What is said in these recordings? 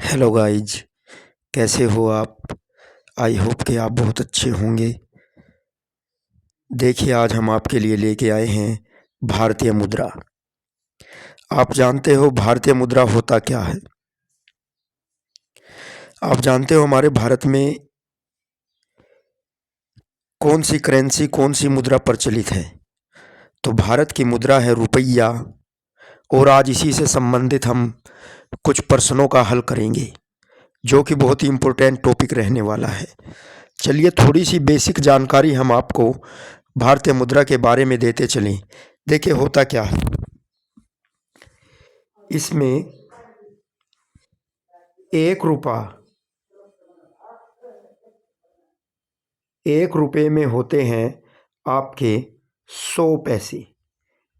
Hello guys, कैसे हो आप। आई होप कि आप बहुत अच्छे होंगे। देखिए, आज हम आपके लिए लेके आए हैं भारतीय मुद्रा। आप जानते हो भारतीय मुद्रा होता क्या है। आप जानते हो हमारे भारत में कौन सी करेंसी, कौन सी मुद्रा प्रचलित है। तो भारत की मुद्रा है रुपया। और आज इसी से संबंधित हम कुछ प्रश्नों का हल करेंगे, जो कि बहुत ही इम्पोर्टेंट टॉपिक रहने वाला है। चलिए, थोड़ी सी बेसिक जानकारी हम आपको भारतीय मुद्रा के बारे में देते चलें। देखिए, होता क्या है। इसमें 1 रुपये में होते हैं आपके 100 पैसे।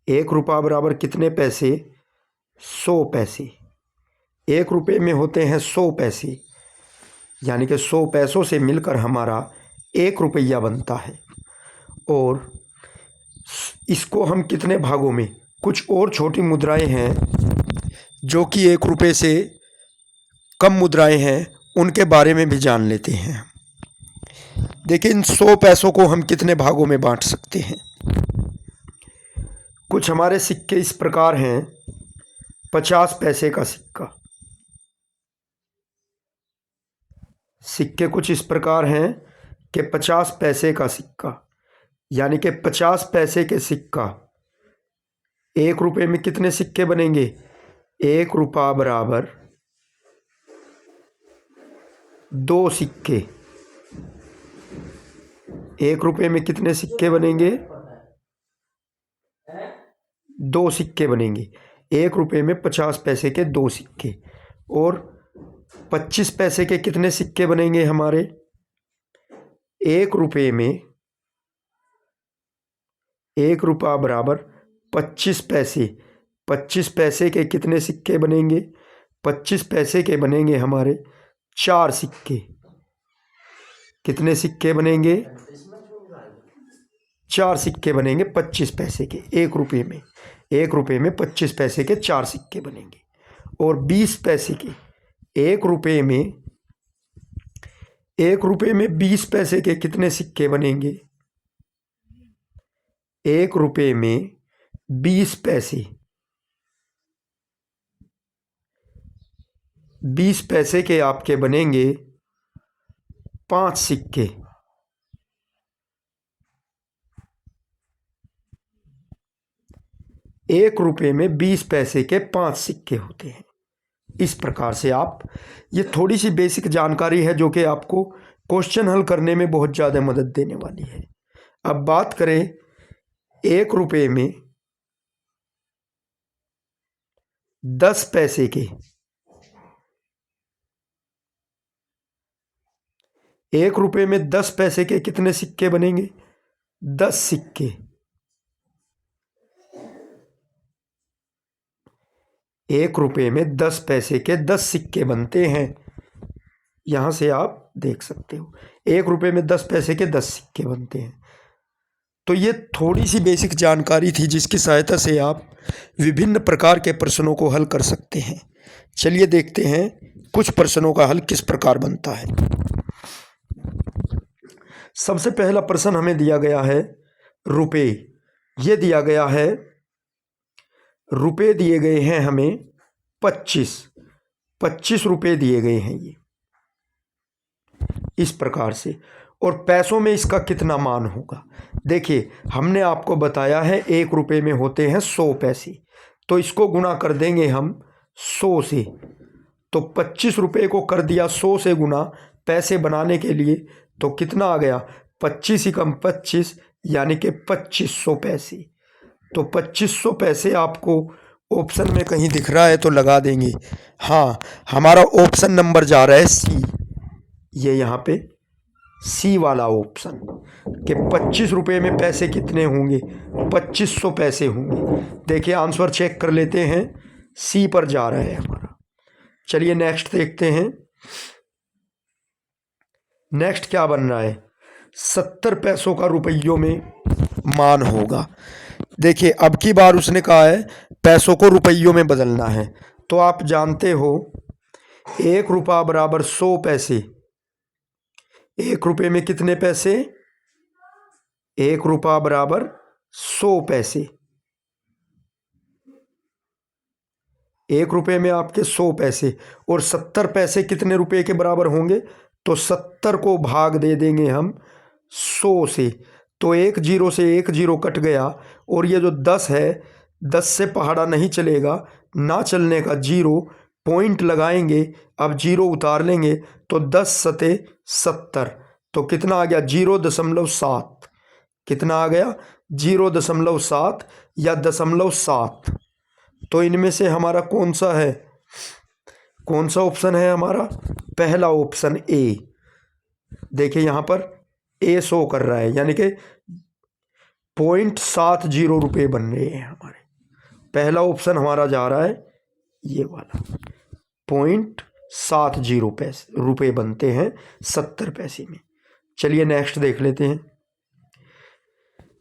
1 रुपया बराबर कितने पैसे? 100 पैसे। 1 रुपये में होते हैं 100 पैसे, यानी कि 100 पैसों से मिलकर हमारा 1 रुपया बनता है। और इसको हम कितने भागों में, कुछ और छोटी मुद्राएं हैं जो कि 1 रुपये से कम मुद्राएं हैं, उनके बारे में भी जान लेते हैं। देखिए, इन 100 पैसों को हम कितने भागों में बांट सकते हैं। कुछ हमारे सिक्के इस प्रकार हैं। 50 पैसे का सिक्का। सिक्के कुछ इस प्रकार हैं कि 50 पैसे का सिक्का, यानी कि 50 पैसे के सिक्का। 1 रुपये में कितने सिक्के बनेंगे? 1 रुपया बराबर 2 सिक्के। 1 रुपये में कितने सिक्के बनेंगे? 2 सिक्के बनेंगे। 1 रुपये में 50 पैसे के 2 सिक्के। और 25 पैसे के कितने सिक्के बनेंगे हमारे? 1 रुपये में 1 रुपया बराबर 25 पैसे। 25 पैसे के कितने सिक्के बनेंगे? 25 पैसे के बनेंगे हमारे 4 सिक्के। कितने सिक्के बनेंगे? 4 सिक्के बनेंगे 25 पैसे के 1 रुपये में। 1 रुपये में 25 पैसे के 4 सिक्के बनेंगे। और 20 पैसे के 1 रुपये में 20 पैसे के कितने सिक्के बनेंगे? 1 रुपये में 20 पैसे। 20 पैसे के आपके बनेंगे 5 सिक्के। एक रुपये में 20 पैसे के 5 सिक्के होते हैं। इस प्रकार से आप, ये थोड़ी सी बेसिक जानकारी है जो कि आपको क्वेश्चन हल करने में बहुत ज़्यादा मदद देने वाली है। अब बात करें 1 रुपये में 10 पैसे के। 1 रुपये में 10 पैसे के कितने सिक्के बनेंगे? 10 सिक्के। 1 रुपये में 10 पैसे के 10 सिक्के बनते हैं। यहां से आप देख सकते हो 1 रुपये में 10 पैसे के 10 सिक्के बनते हैं। तो ये थोड़ी सी बेसिक जानकारी थी जिसकी सहायता से आप विभिन्न प्रकार के प्रश्नों को हल कर सकते हैं। चलिए देखते हैं कुछ प्रश्नों का हल किस प्रकार बनता है। सबसे पहला प्रश्न हमें दिया गया है रुपए। ये दिया गया है, रुपए दिए गए हैं हमें 25 रुपए दिए गए हैं ये इस प्रकार से। और पैसों में इसका कितना मान होगा? देखिए, हमने आपको बताया है 1 रुपये में होते हैं 100 पैसे, तो इसको गुणा कर देंगे हम 100 से। तो 25 रुपये को कर दिया 100 से गुणा पैसे बनाने के लिए, तो कितना आ गया? 25 ही कम 25, यानी कि 2500 पैसे। तो 2500 पैसे आपको ऑप्शन में कहीं दिख रहा है तो लगा देंगे। हाँ, हमारा ऑप्शन नंबर जा रहा है सी। ये यहाँ पे सी वाला ऑप्शन कि 25 रुपये में पैसे कितने होंगे? 2500 पैसे होंगे। देखिए, आंसर चेक कर लेते हैं, सी पर जा रहा है हमारा। चलिए नेक्स्ट देखते हैं। नेक्स्ट क्या बन रहा है? 70 पैसों का रुपयों में मान होगा। देखिए, अब की बार उसने कहा है पैसों को रुपयों में बदलना है। तो आप जानते हो एक रुपया बराबर 100 पैसे। एक रुपये में कितने पैसे? एक रुपया बराबर 100 पैसे। एक रुपये में आपके 100 पैसे। और 70 पैसे कितने रुपए के बराबर होंगे? तो 70 को भाग दे देंगे हम 100 से। तो एक जीरो से एक जीरो कट गया। और ये जो 10 है, 10 से पहाड़ा नहीं चलेगा, ना चलने का जीरो, पॉइंट लगाएंगे। अब जीरो उतार लेंगे तो 10 सते 70। तो कितना आ गया? 0.7। कितना आ गया? 0.7 या 0.7। तो इनमें से हमारा कौन सा है? कौन सा ऑप्शन है हमारा? पहला ऑप्शन ए। देखिए यहाँ पर ए शो कर रहा है, यानी कि 0.70 रुपये बन रहे हैं हमारे। पहला ऑप्शन हमारा जा रहा है ये वाला, 0.70 पैसे रुपये बनते हैं 70 पैसे में। चलिए नेक्स्ट देख लेते हैं।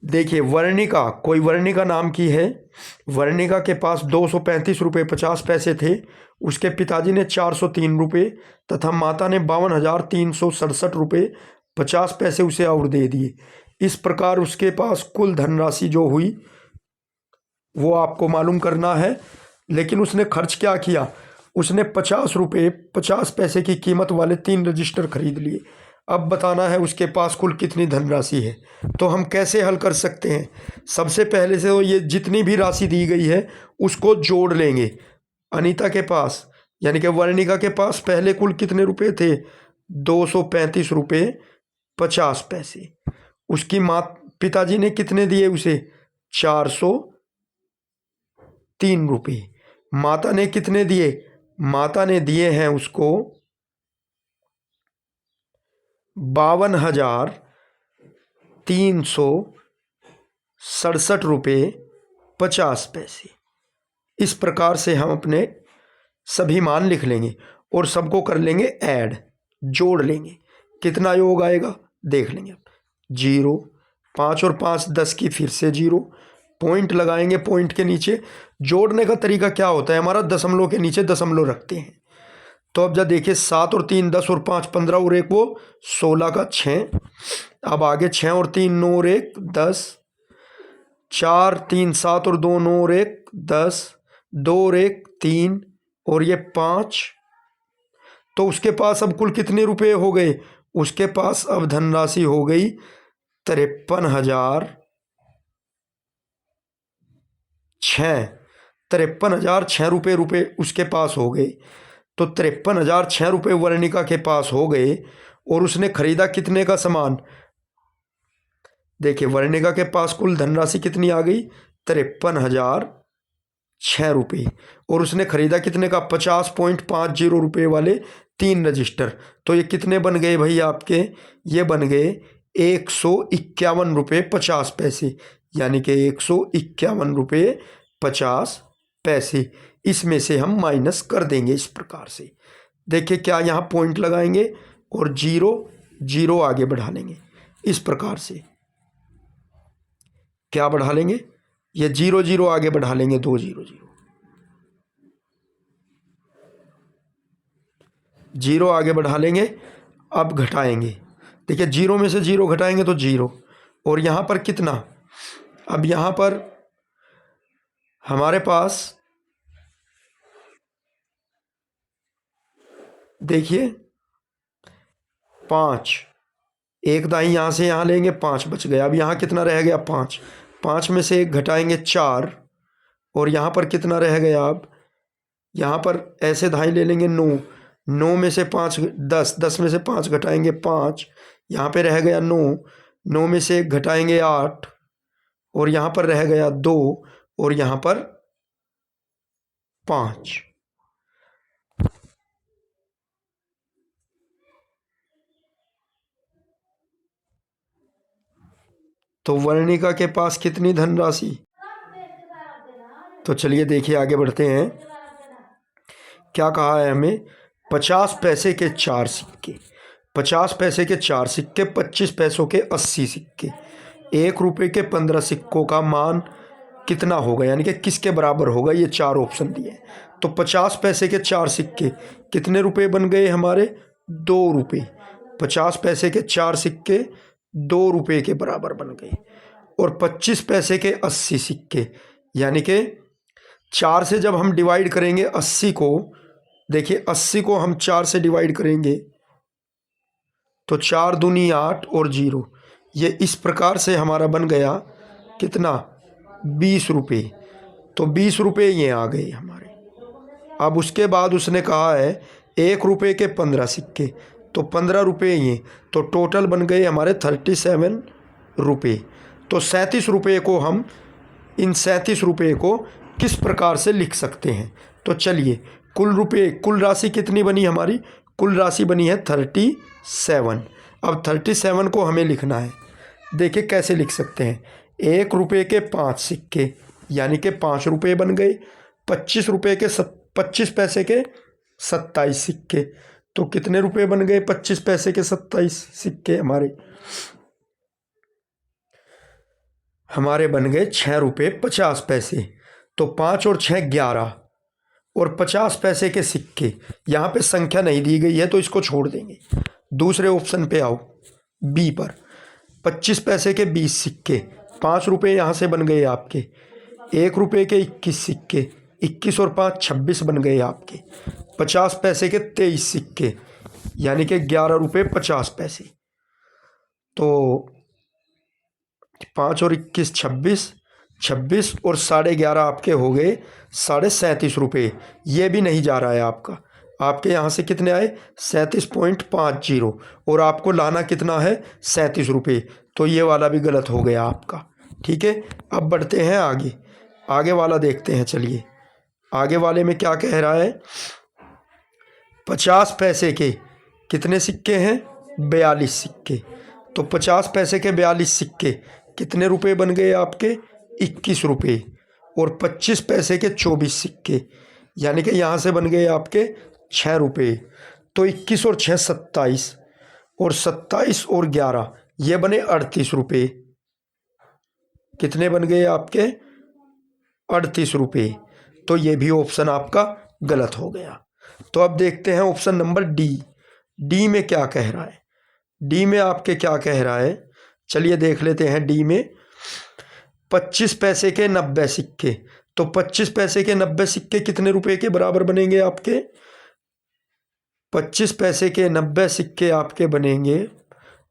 देखिए वर्णिका, कोई वर्णिका नाम की है। वर्णिका के पास 235 रुपये 50 पैसे थे। उसके पिताजी ने 403 रुपये तथा माता ने 52,367 रुपये 50 पैसे उसे और दे दिए। इस प्रकार उसके पास कुल धनराशि जो हुई वो आपको मालूम करना है। लेकिन उसने खर्च क्या किया? उसने 50 रुपये 50 पैसे की कीमत वाले 3 रजिस्टर खरीद लिए। अब बताना है उसके पास कुल कितनी धनराशि है। तो हम कैसे हल कर सकते हैं? सबसे पहले से तो ये जितनी भी राशि दी गई है उसको जोड़ लेंगे। अनीता के पास, यानी कि वर्णिका के पास पहले कुल कितने रुपए थे? 235 रुपये 50 पैसे। उसकी पिताजी ने कितने दिए उसे? 403 रुपये। माता ने कितने दिए? माता ने दिए हैं उसको 52,367 रुपये 50 पैसे। इस प्रकार से हम अपने सभी मान लिख लेंगे और सबको कर लेंगे ऐड, जोड़ लेंगे। कितना योग आएगा देख लेंगे। 0, 5 और 5 10 की, फिर से 0, पॉइंट लगाएंगे। पॉइंट के नीचे जोड़ने का तरीका क्या होता है हमारा? दशमलव के नीचे दशमलव रखते हैं। तो अब जब देखिए 7 और 3 10 और 5 15 और 1 वो 16 का 6। अब आगे 6 और 3 9 और 1 10, 4 3 7 और 2 9 और 1 10, 2 और 1 3 और ये 5। तो उसके पास अब कुल कितने रुपए हो गए? उसके पास अब धनराशि हो गई 53,006 रुपये उसके पास हो गए। तो 53,006 रुपये वर्णिका के पास हो गए। और उसने खरीदा कितने का सामान? देखिए वर्णिका के पास कुल धनराशि कितनी आ गई? 53,006 रुपये। और उसने खरीदा कितने का? 50.50 रुपये वाले 3 रजिस्टर। तो ये कितने बन गए भाई आपके? ये बन गए 151 रुपये 50 पैसे, यानी कि 151 रुपये 50 पैसे। इसमें से हम माइनस कर देंगे इस प्रकार से। देखिए क्या यहाँ पॉइंट लगाएंगे और 0 0 आगे बढ़ा लेंगे। इस प्रकार से क्या बढ़ा लेंगे? ये 0 0 आगे बढ़ा लेंगे, 2 0 0 0 आगे बढ़ा लेंगे। अब घटाएंगे। देखिए 0 में से 0 घटाएंगे तो 0। और यहाँ पर कितना? अब यहाँ पर हमारे पास देखिए 5, एक दाई यहाँ से यहाँ लेंगे, 5 बच गया। अब यहाँ कितना रह गया? 5। 5 में से 1 घटाएंगे 4। और यहाँ पर कितना रह गया? अब यहाँ पर ऐसे दाई ले लेंगे 9। 9 में से 5 10, 10 में से 5 घटाएंगे 5। यहाँ पे रह गया 9। 9 में से 1 घटाएंगे 8। और यहाँ पर रह गया 2। और यहाँ पर 5। तो वर्णिका के पास कितनी धनराशि? तो चलिए देखिए आगे बढ़ते हैं। क्या कहा है हमें? 50 पैसे के 4 सिक्के, 50 पैसे के 4 सिक्के, 25 पैसों के 80 सिक्के, 1 रुपये के 15 सिक्कों का मान कितना होगा, यानी कि किसके बराबर होगा, ये 4 ऑप्शन दिए हैं। तो 50 पैसे के 4 सिक्के कितने रुपए बन गए हमारे, 2 रुपये। 50 पैसे के 4 सिक्के 2 रुपये के बराबर बन गए। और 25 पैसे के 80 सिक्के, यानी कि 4 से जब हम डिवाइड करेंगे 80 को, देखिए 80 को हम 4 से डिवाइड करेंगे तो 4 दूनी 8 और 0, ये इस प्रकार से हमारा बन गया कितना, 20 रुपये। तो 20 रुपये ये आ गए हमारे। अब उसके बाद उसने कहा है 1 रुपये के 15 सिक्के, तो 15 रुपये ये, तो टोटल बन गए हमारे 37 रुपये। तो 37 रुपये को हम, इन 37 रुपये को किस प्रकार से लिख सकते हैं, तो चलिए कुल राशि कितनी बनी हमारी, कुल राशि बनी है 37। अब 37 को हमें लिखना है। देखिए कैसे लिख सकते हैं, 1 रुपये के 5 सिक्के यानी कि 5 रुपये बन गए। 25 पैसे के 27 सिक्के, तो कितने रुपए बन गए, 25 पैसे के 27 सिक्के हमारे बन गए 6 रुपये 50 पैसे। तो 5 और 6 11, और 50 पैसे के सिक्के, यहाँ पे संख्या नहीं दी गई है तो इसको छोड़ देंगे। दूसरे ऑप्शन पे आओ, बी पर। 25 पैसे के 20 सिक्के, 5 रुपये यहाँ से बन गए आपके। 1 रुपये के 21 सिक्के, 21 और 5 26 बन गए आपके। 50 पैसे के 23 सिक्के यानी कि 11 रुपये 50 पैसे। तो 5 और 21 26, 26 और 11.5 आपके हो गए 37.5 रुपये। ये भी नहीं जा रहा है आपका, आपके यहाँ से कितने आए 37.50, और आपको लाना कितना है 37 रुपये। तो ये वाला भी गलत हो गया आपका। ठीक है, अब बढ़ते हैं आगे, आगे वाला देखते हैं। चलिए आगे वाले में क्या कह रहा है, 50 पैसे के कितने सिक्के हैं, 42 सिक्के। तो 50 पैसे के 42 सिक्के कितने रुपए बन गए आपके, 21 रुपये। और 25 पैसे के 24 सिक्के यानी कि यहाँ से बन गए आपके 6 रुपये। तो 21 और 6 27, और 27 और 11 ये बने 38 रुपये। कितने बन गए आपके, 38 रुपये। तो ये भी ऑप्शन आपका गलत हो गया। तो अब देखते हैं ऑप्शन नंबर डी। डी में क्या कह रहा है, डी में आपके क्या कह रहा है, चलिए देख लेते हैं। डी में 25 पैसे के 90 सिक्के, तो 25 पैसे के 90 सिक्के कितने रुपए के बराबर बनेंगे आपके, 25 पैसे के 90 सिक्के आपके बनेंगे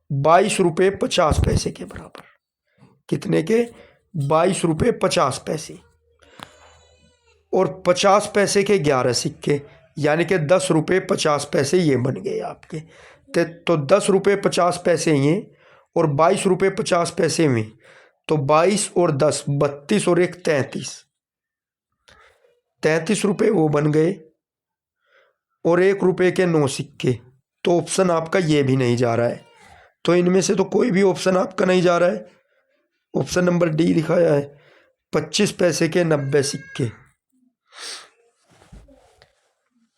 22 रुपये 50 पैसे के बराबर। कितने के, 22 रुपये 50 पैसे। और 50 पैसे के 11 सिक्के यानी कि 10 रुपये 50 पैसे ये बन गए आपके। तो 10 रुपये 50 पैसे ये, और 22 रुपये 50 पैसे में, तो 22 और 10 32 और 1 33, 33 रुपये वो बन गए। और 1 रुपये के 9 सिक्के, तो ऑप्शन आपका ये भी नहीं जा रहा है। तो इनमें से तो कोई भी ऑप्शन आपका नहीं जा रहा है। ऑप्शन नंबर डी दिखाया है, 25 पैसे के 90 सिक्के,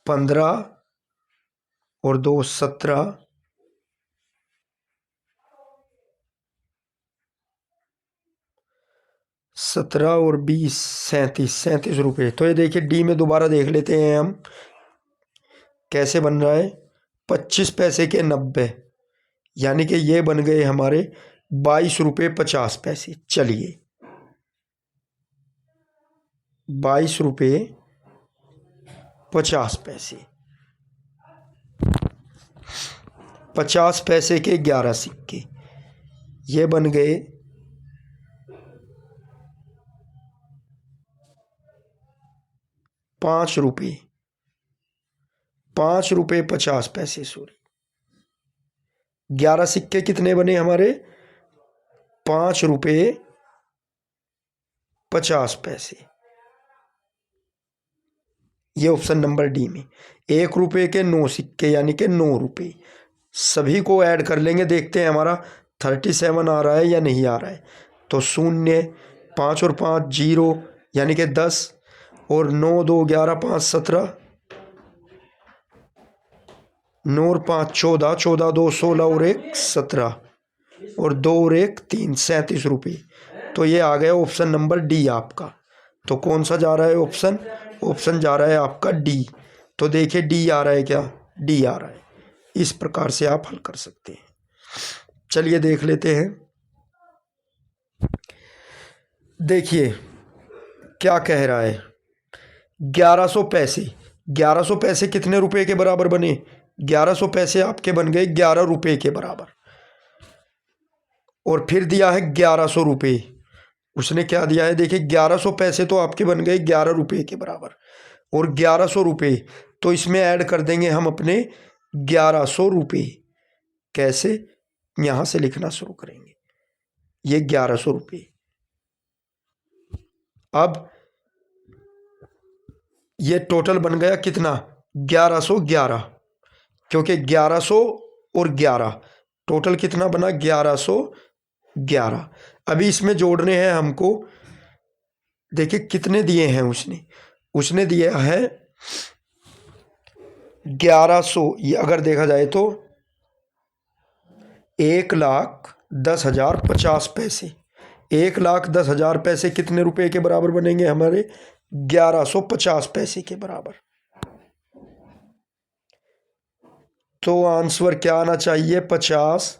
15 और 2 17, 17 और 20 37 रुपये। तो ये देखिए डी में दोबारा देख लेते हैं हम कैसे बन रहा है। 25 पैसे के 90 यानी कि ये बन गए हमारे 22 रुपये 50 पैसे। चलिए 22 रुपये 50 पैसे। 50 पैसे के 11 सिक्के ये बन गए 5 रुपये, 5 रुपये 50 पैसे। सॉरी 11 सिक्के कितने बने हमारे, 5 रुपये 50 पैसे। ये ऑप्शन नंबर डी में। 1 रुपये के 9 सिक्के यानी कि 9 रुपये। सभी को ऐड कर लेंगे, देखते हैं हमारा 37 आ रहा है या नहीं आ रहा है। तो 0, 5 और 5 0 यानी कि 10, और 9 2 11 5 17, 9 और 5 14, 14 2 16 और 1 17, और 2 और 1 3 37 रुपये। तो ये आ गया ऑप्शन नंबर डी आपका। तो कौन सा जा रहा है ऑप्शन? ऑप्शन जा रहा है आपका डी। तो देखिए डी आ रहा है क्या? डी आ रहा है। इस प्रकार से आप हल कर सकते हैं। चलिए देख लेते हैं। देखिए क्या कह रहा है, 1100 पैसे। 1100 पैसे कितने रुपए के बराबर बने? 1100 पैसे आपके बन गए 11 रुपए के बराबर। और फिर दिया है 1100 रुपये। उसने क्या दिया है? देखिए 1100 पैसे तो आपके बन गए 11 रुपये के बराबर, और 1100 रुपये तो इसमें ऐड कर देंगे हम अपने 1100 रुपये। कैसे? यहाँ से लिखना शुरू करेंगे, ये 1100 रुपये। अब ये टोटल बन गया कितना? 1111, क्योंकि 1100 और 11 टोटल कितना बना? 1111। अभी इसमें जोड़ने हैं हमको। देखिए कितने दिए हैं उसने दिया है 1100। ये अगर देखा जाए तो 1,10,050 पैसे। 1,10,000 पैसे कितने रुपए के बराबर बनेंगे हमारे? 1150 पैसे के बराबर। तो आंसर क्या आना चाहिए? 50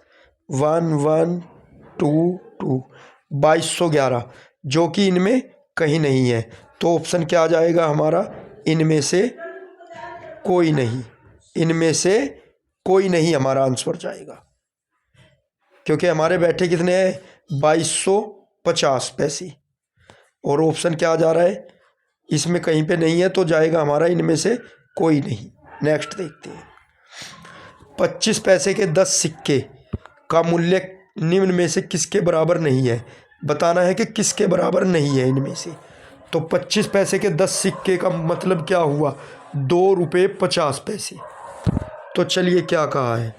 1122 2211, जो कि इनमें कहीं नहीं है। तो ऑप्शन क्या आ जाएगा हमारा? इनमें से कोई नहीं। इनमें से कोई नहीं हमारा आंसर जाएगा, क्योंकि हमारे बैठे कितने हैं? 2250 पैसे। और ऑप्शन क्या जा रहा है? इसमें कहीं पे नहीं है, तो जाएगा हमारा इनमें से कोई नहीं। नेक्स्ट देखते हैं। 25 पैसे के 10 सिक्के का मूल्य निम्न में से किसके बराबर नहीं है? बताना है कि किसके बराबर नहीं है इनमें से। तो 25 पैसे के 10 सिक्के का मतलब क्या हुआ? 2 रुपये 50 पैसे। तो चलिए क्या कहा है?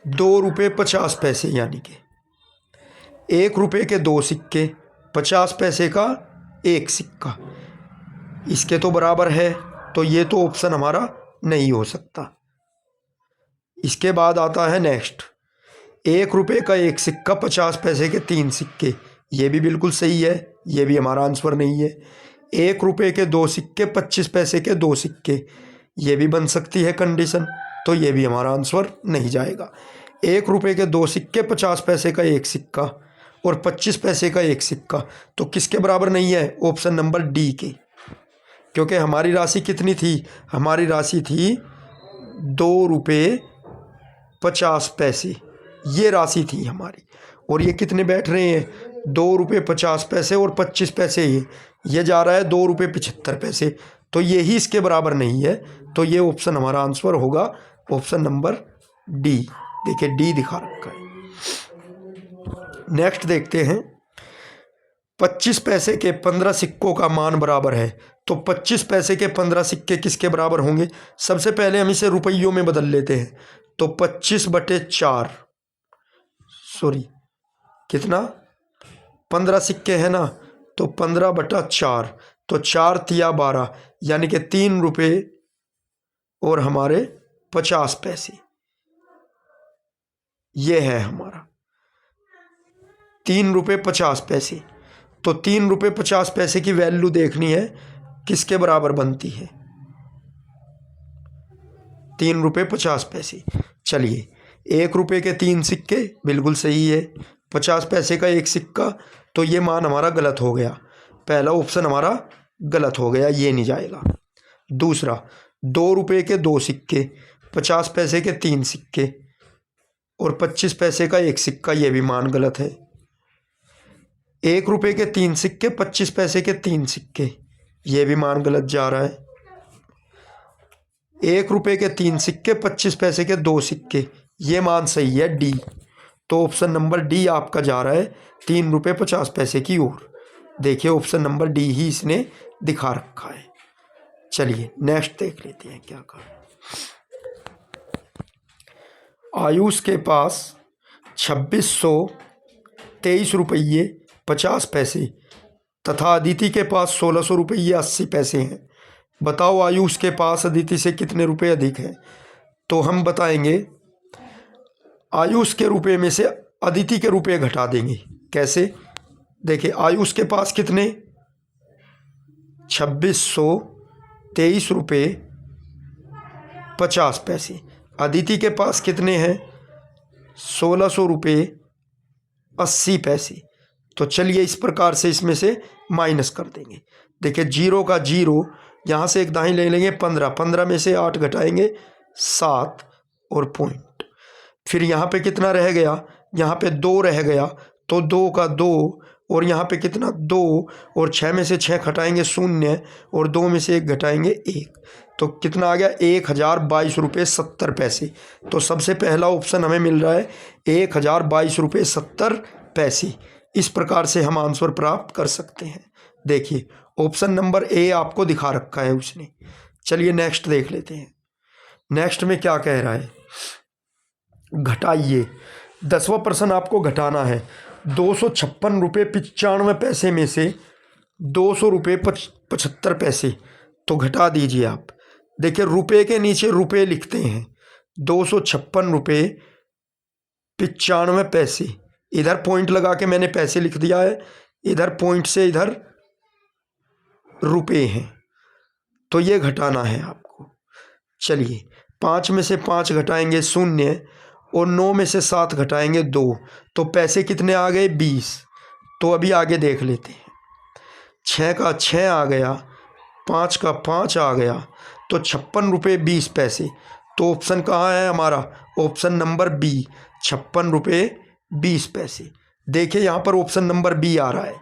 2 रुपये 50 पैसे, यानी कि 1 रुपये के 2 सिक्के, 50 पैसे का 1 सिक्का, इसके तो बराबर है। तो ये तो ऑप्शन हमारा नहीं हो सकता। इसके बाद आता है नेक्स्ट, 1 रुपये का 1 सिक्का, 50 पैसे के 3 सिक्के। ये भी बिल्कुल सही है, ये भी हमारा आंसर नहीं है। 1 रुपये के 2 सिक्के, 25 पैसे के 2 सिक्के, ये भी बन सकती है कंडीशन, तो ये भी हमारा आंसर नहीं जाएगा। 1 रुपये के 2 सिक्के, 50 पैसे का 1 सिक्का और 25 पैसे का 1 सिक्का, तो किसके बराबर नहीं है? ऑप्शन नंबर डी के। क्योंकि हमारी राशि कितनी थी? हमारी राशि थी 2 रुपये 50 पैसे, ये राशि थी हमारी। और ये कितने बैठ रहे हैं? 2 रुपये 50 पैसे और 25 पैसे। ये जा रहा है 2 रुपये 75 पैसे, तो ये ही इसके बराबर नहीं है। तो ये ऑप्शन हमारा आंसर होगा ऑप्शन नंबर डी। देखिए डी दिखा रखा है। नेक्स्ट देखते हैं। 25 पैसे के 15 सिक्कों का मान बराबर है। तो 25 पैसे के 15 सिक्के किसके बराबर होंगे? सबसे पहले हम इसे रुपयों में बदल लेते हैं। तो 25/4, सॉरी कितना? 15 सिक्के हैं ना, तो 15/4, तो 4 तिया 12, यानी कि 3 रुपये और हमारे 50 पैसे। ये है हमारा 3 रुपये 50 पैसे। तो 3 रुपये 50 पैसे की वैल्यू देखनी है किसके बराबर बनती है? 3 रुपये 50 पैसे। चलिए 1 रुपये के 3 सिक्के बिल्कुल सही है, 50 पैसे का 1 सिक्का, तो ये मान हमारा गलत हो गया। पहला ऑप्शन हमारा गलत हो गया, ये नहीं जाएगा। दूसरा, 2 रुपये के 2 सिक्के, 50 पैसे के 3 सिक्के और 25 पैसे का 1 सिक्का, ये भी मान गलत है। 1 रुपये के 3 सिक्के, 25 पैसे के 3 सिक्के, ये भी मान गलत जा रहा है। 1 रुपये के 3 सिक्के, 25 पैसे के 2 सिक्के, ये मान सही है डी। तो ऑप्शन नंबर डी आपका जा रहा है 3 रुपये 50 पैसे की ओर। देखिए ऑप्शन नंबर डी ही इसने दिखा रखा है। चलिए नेक्स्ट देख लेते हैं क्या कहा। आयुष के पास 2623 रुपये 50 पैसे तथा अदिति के पास 1600 रुपये 80 पैसे हैं। बताओ आयुष के पास अदिति से कितने रुपए अधिक हैं? तो हम बताएंगे आयुष के रुपए में से अदिति के रुपए घटा देंगे। कैसे? देखिए आयुष के पास कितने 2623 रुपये 50 पैसे। अदिति के पास कितने हैं 1600 रुपये 80 पैसे। तो चलिए इस प्रकार से इसमें से माइनस कर देंगे। देखिए जीरो का जीरो, यहाँ से एक दाही ले लेंगे 15, 15 में से 8 घटाएंगे 7 और पॉइंट। फिर यहाँ पे कितना रह गया, यहाँ पे 2 रह गया, तो 2 का 2, और यहाँ पे कितना 2, और 6 में से 6 घटाएंगे 0, और 2 में से 1 घटाएंगे 1, तो कितना आ गया 1022 रुपये 70 पैसे। तो सबसे पहला ऑप्शन हमें मिल रहा है 1022 रुपये 70 पैसे। इस प्रकार से हम आंसर प्राप्त कर सकते हैं। देखिए ऑप्शन नंबर ए आपको दिखा रखा है उसने। चलिए नेक्स्ट देख लेते हैं। नेक्स्ट में क्या कह रहा है, घटाइए। 10वां प्रश्न आपको घटाना है। 256 रुपये 95 पैसे में से 200 रुपये 75 पैसे, तो घटा दीजिए आप। देखिए रुपये के नीचे रुपये लिखते हैं, 256 रुपये 95 पैसे, इधर पॉइंट लगा के मैंने पैसे लिख दिया है, इधर पॉइंट से इधर रुपये हैं, तो ये घटाना है आपको। चलिए 5 में से 5 घटाएंगे 0, और 9 में से 7 घटाएंगे 2, तो पैसे कितने आ गए 20। तो अभी आगे देख लेते हैं। 6 का 6 आ गया, 5 का 5 आ गया, तो 56 रुपये 20 पैसे। तो ऑप्शन कहाँ है हमारा, ऑप्शन नंबर बी, 56 रुपये 20 पैसे। देखिए यहाँ पर ऑप्शन नंबर बी आ रहा है,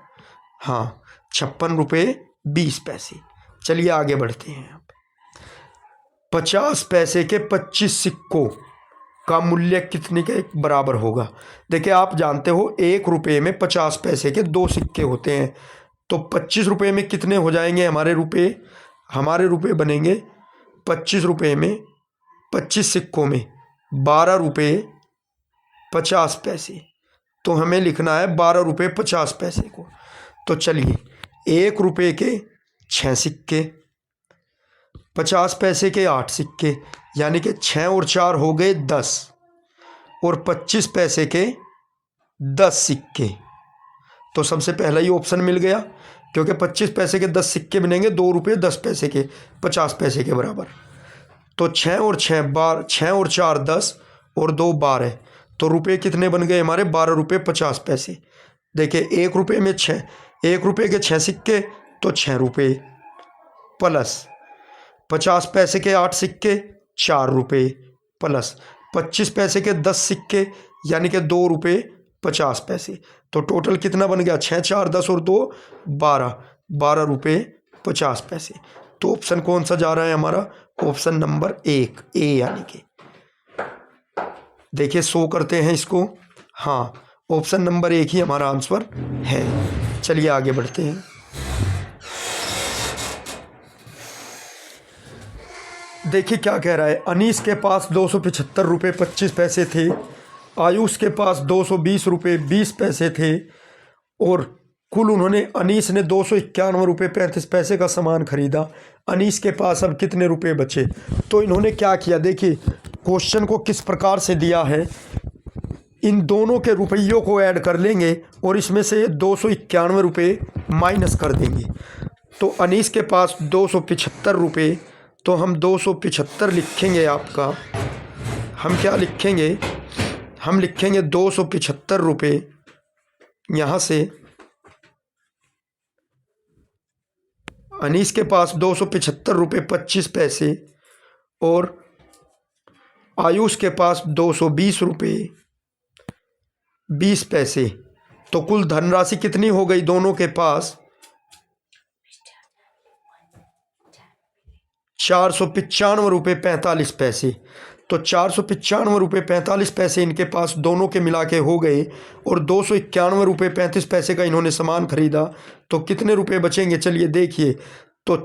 हाँ 56 रुपये 20 पैसे। चलिए आगे बढ़ते हैं। 50 पैसे के 25 सिक्कों का मूल्य कितने के बराबर होगा। देखिए आप जानते हो 1 रुपये में 50 पैसे के 2 सिक्के होते हैं, तो 25 रुपये में कितने हो जाएंगे हमारे रुपये, हमारे रुपये बनेंगे 25 रुपये में 25 सिक्कों में 12 रुपये 50 पैसे। तो हमें लिखना है 12 रुपये 50 पैसे को। तो चलिए 1 रुपये के 6 सिक्के, 50 पैसे के 8 सिक्के, यानी कि 6 और 4 हो गए 10, और 25 पैसे के 10 सिक्के। तो सबसे पहला ही ऑप्शन मिल गया, क्योंकि 25 पैसे के 10 सिक्के बनेंगे 2 रुपये 10 पैसे के 50 पैसे के बराबर। तो 6 और 6 6 और 4 10, और 2 12, तो रुपये कितने बन गए हमारे 12 रुपये 50 पैसे। देखिए 1 रुपये में 6, 1 रुपये के 6 सिक्के तो 6 रुपये, प्लस 50 पैसे के 8 सिक्के 4 रुपये, प्लस 25 पैसे के 10 सिक्के यानी कि 2 रुपये 50 पैसे। तो टोटल कितना बन गया 6 4 10 और 2 12, 12 रुपये 50 पैसे। तो ऑप्शन कौन सा जा रहा है हमारा, ऑप्शन नंबर 1 ए, यानी कि देखिए शो करते हैं इसको, हाँ ऑप्शन नंबर 1 ही हमारा आंसर है। चलिए आगे बढ़ते हैं। देखिए क्या कह रहा है, अनीस के पास 275 रुपये 25 पैसे थे, आयुष के पास 220 रुपये 20 पैसे थे, और कुल उन्होंने अनीस ने 291 रुपये 35 पैसे का सामान खरीदा। अनीस के पास अब कितने रुपए बचे। तो इन्होंने क्या किया, देखिए क्वेश्चन को किस प्रकार से दिया है, इन दोनों के रुपयों को ऐड कर लेंगे और इसमें से 291 रुपये माइनस कर देंगे। तो अनीस के पास 275 रुपये, तो हम 275 लिखेंगे आपका, हम क्या लिखेंगे, हम लिखेंगे 275 रुपये यहाँ से। अनीस के पास 275 रुपये 25 पैसे, और आयुष के पास 220 रुपये 20 पैसे। तो कुल धनराशि कितनी हो गई दोनों के पास, 495 रुपये 45 पैसे। तो 495 रुपये 45 पैसे इनके पास दोनों के मिला के हो गए, और 291 रुपये 35 पैसे का इन्होंने सामान खरीदा। तो कितने रुपए बचेंगे, चलिए देखिए, तो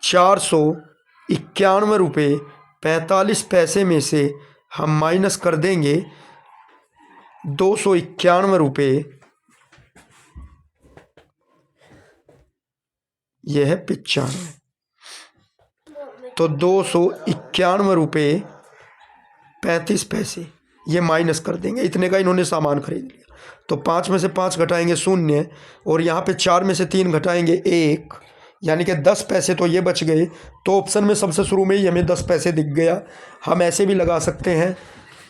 491 रुपये 45 पैसे में से हम माइनस कर देंगे 291 रुपये, यह है 95, तो 291 रुपये 35 पैसे। ये माइनस कर देंगे, इतने का इन्होंने सामान खरीद लिया। तो 5 में से 5 घटाएंगे 0, और यहाँ पे 4 में से 3 घटाएंगे 1, यानी कि 10 पैसे तो ये बच गए। तो ऑप्शन में सबसे शुरू में ही हमें 10 पैसे दिख गया। हम ऐसे भी लगा सकते हैं,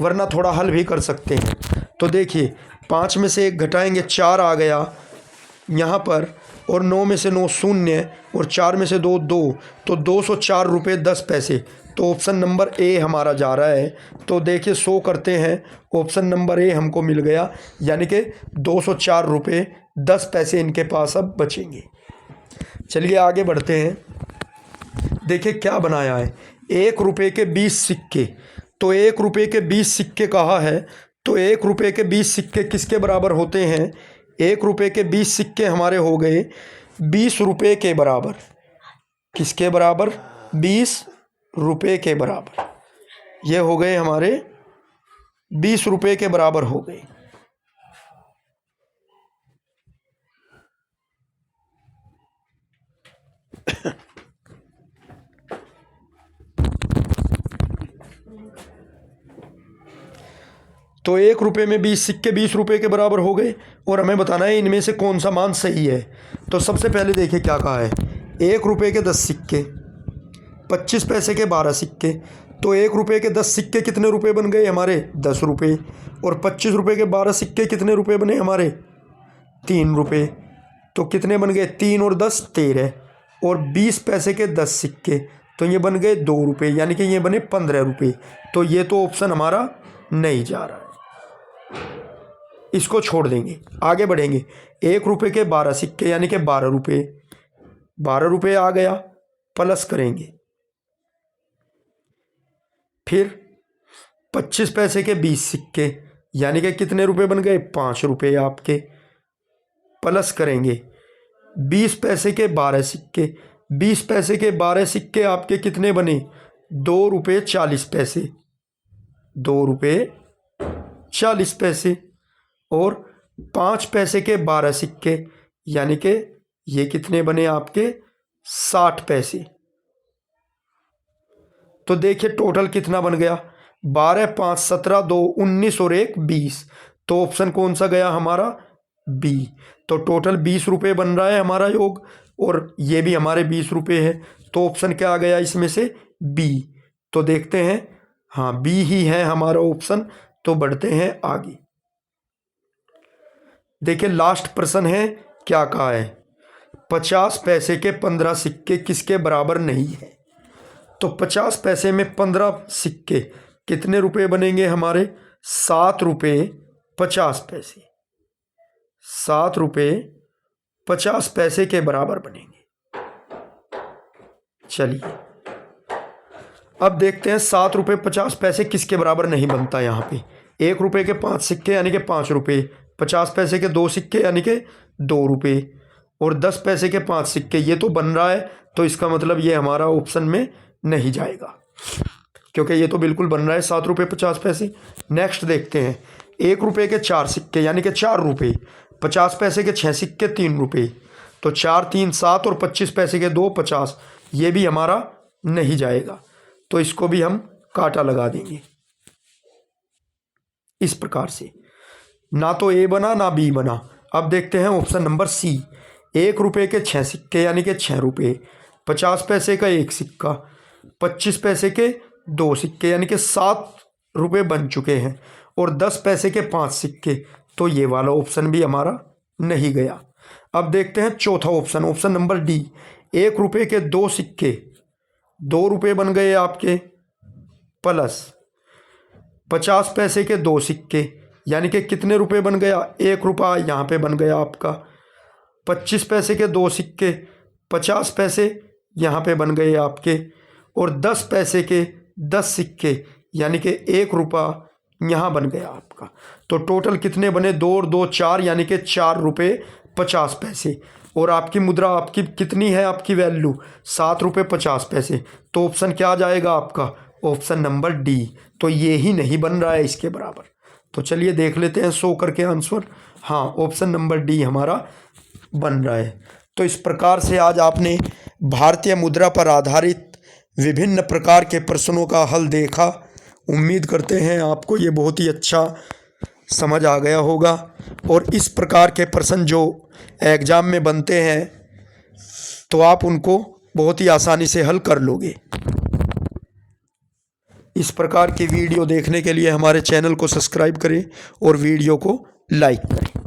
वरना थोड़ा हल भी कर सकते हैं। तो देखिए 5 में से 1 घटाएंगे 4 आ गया यहाँ पर, और 9 में से 9 0, और 4 में से 2 2, तो 204 रुपये 10 पैसे। तो ऑप्शन नंबर ए हमारा जा रहा है। तो देखिए 100 करते हैं, ऑप्शन नंबर ए हमको मिल गया, यानी कि 204 रुपये 10 पैसे इनके पास अब बचेंगे। चलिए आगे बढ़ते हैं। देखिए क्या बनाया है, 1 रुपये के 20 सिक्के। तो 1 रुपये के 20 सिक्के कहा है, तो 1 रुपये के 20 सिक्के किसके बराबर होते हैं? 1 रुपये के 20 सिक्के हमारे हो गए 20 रुपये के बराबर। किसके बराबर? 20 रुपये के बराबर। ये हो गए हमारे 20 रुपये के बराबर हो गए। तो 1 रुपये में 20 सिक्के 20 रुपये के बराबर हो गए, और हमें बताना है इनमें से कौन सा मान सही है। तो सबसे पहले देखिए क्या कहा है, 1 रुपये के 10 सिक्के, 25 पैसे के 12 सिक्के। तो 1 रुपये के 10 सिक्के कितने रुपए बन गए हमारे? 10 रुपये। और 25 रुपये के 12 सिक्के कितने रुपए बने हमारे? 3 रुपये। तो कितने बन गए? 3 और 10 13। और 20 पैसे के 10 सिक्के, तो ये बन गए 2 रुपये, यानी कि ये बने 15 रुपये। तो ये तो ऑप्शन हमारा नहीं जा रहा है, इसको छोड़ देंगे, आगे बढ़ेंगे। 1 रुपये के 12 सिक्के, यानी कि 12 रुपये। 12 रुपये आ गया, प्लस करेंगे। फिर 25 पैसे के 20 सिक्के, यानी कि कितने रुपए बन गए? 5 रुपये आपके, प्लस करेंगे। 20 पैसे के 12 सिक्के, 20 पैसे के 12 सिक्के आपके कितने बने? 2 रुपये 40 पैसे, 2 रुपये 40 पैसे। और 5 पैसे के 12 सिक्के, यानी कि ये कितने बने आपके? 60 पैसे। तो देखिए टोटल कितना बन गया? 12 5 17 2 19 और 1 20। तो ऑप्शन कौन सा गया हमारा? बी। तो टोटल 20 रुपये बन रहा है हमारा योग, और ये भी हमारे 20 रुपये है। तो ऑप्शन क्या आ गया इसमें से? बी। तो देखते हैं, हाँ बी ही है हमारा ऑप्शन। तो बढ़ते हैं आगे। देखिए लास्ट प्रश्न है, क्या कहा है? 50 पैसे के 15 सिक्के किसके बराबर नहीं है? तो 50 पैसे में 15 सिक्के कितने रुपए बनेंगे हमारे? 7 रुपये 50 पैसे। 7 रुपये 50 पैसे के बराबर बनेंगे। चलिए अब देखते हैं 7 रुपये 50 पैसे किसके बराबर नहीं बनता। यहाँ पे 1 रुपये के 5 सिक्के यानी कि 5 रुपये, 50 पैसे के 2 सिक्के यानी कि 2 रुपये, और 10 पैसे के 5 सिक्के, ये तो बन रहा है। तो इसका मतलब ये हमारा ऑप्शन में नहीं जाएगा, क्योंकि ये तो बिल्कुल बन रहा है 7 रुपये 50 पैसे। नेक्स्ट देखते हैं 1 रुपये के 4 सिक्के यानी कि 4 रुपये, 50 पैसे के 6 सिक्के 3 रुपये। तो 4 3 7 और 25 पैसे के 2 50, ये भी हमारा नहीं जाएगा। तो इसको भी हम काटा लगा देंगे इस प्रकार से। ना तो ए बना ना बी बना। अब देखते हैं ऑप्शन नंबर सी। 1 रुपये के 6 सिक्के यानी कि 6 रुपये, 50 पैसे का 1 सिक्का, 25 पैसे के 2 सिक्के यानी कि 7 रुपये बन चुके हैं, और 10 पैसे के 5 सिक्के। तो ये वाला ऑप्शन भी हमारा नहीं गया। अब देखते हैं चौथा ऑप्शन, ऑप्शन नंबर डी। 1 रुपये के 2 सिक्के, 2 रुपये बन गए आपके, प्लस 50 पैसे के 2 सिक्के यानी कि कितने रुपये बन गया? 1 रुपया यहाँ पे बन गया आपका। 25 पैसे के 2 सिक्के, 50 पैसे यहाँ पे बन गए आपके, और 10 पैसे के 10 सिक्के यानी कि 1 रुपया यहाँ बन गया आपका। तो टोटल कितने बने? 2 और 2 4, यानी कि 4 रुपये 50 पैसे। और आपकी मुद्रा आपकी कितनी है? आपकी वैल्यू 7 रुपये 50 पैसे। तो ऑप्शन क्या आ जाएगा आपका? Option number D. तो ये ही नहीं बन रहा है इसके बराबर। तो चलिए देख लेते हैं 100 करके आंसर। हाँ, ऑप्शन नंबर डी हमारा बन रहा है। तो इस प्रकार से आज आपने भारतीय मुद्रा पर आधारित विभिन्न प्रकार के प्रश्नों का हल देखा, उम्मीद करते हैं आपको ये बहुत ही अच्छा समझ आ गया होगा और इस प्रकार के प्रश्न जो एग्ज़ाम में बनते हैं तो आप उनको बहुत ही आसानी से हल कर लोगे। इस प्रकार की वीडियो देखने के लिए हमारे चैनल को सब्सक्राइब करें और वीडियो को लाइक करें।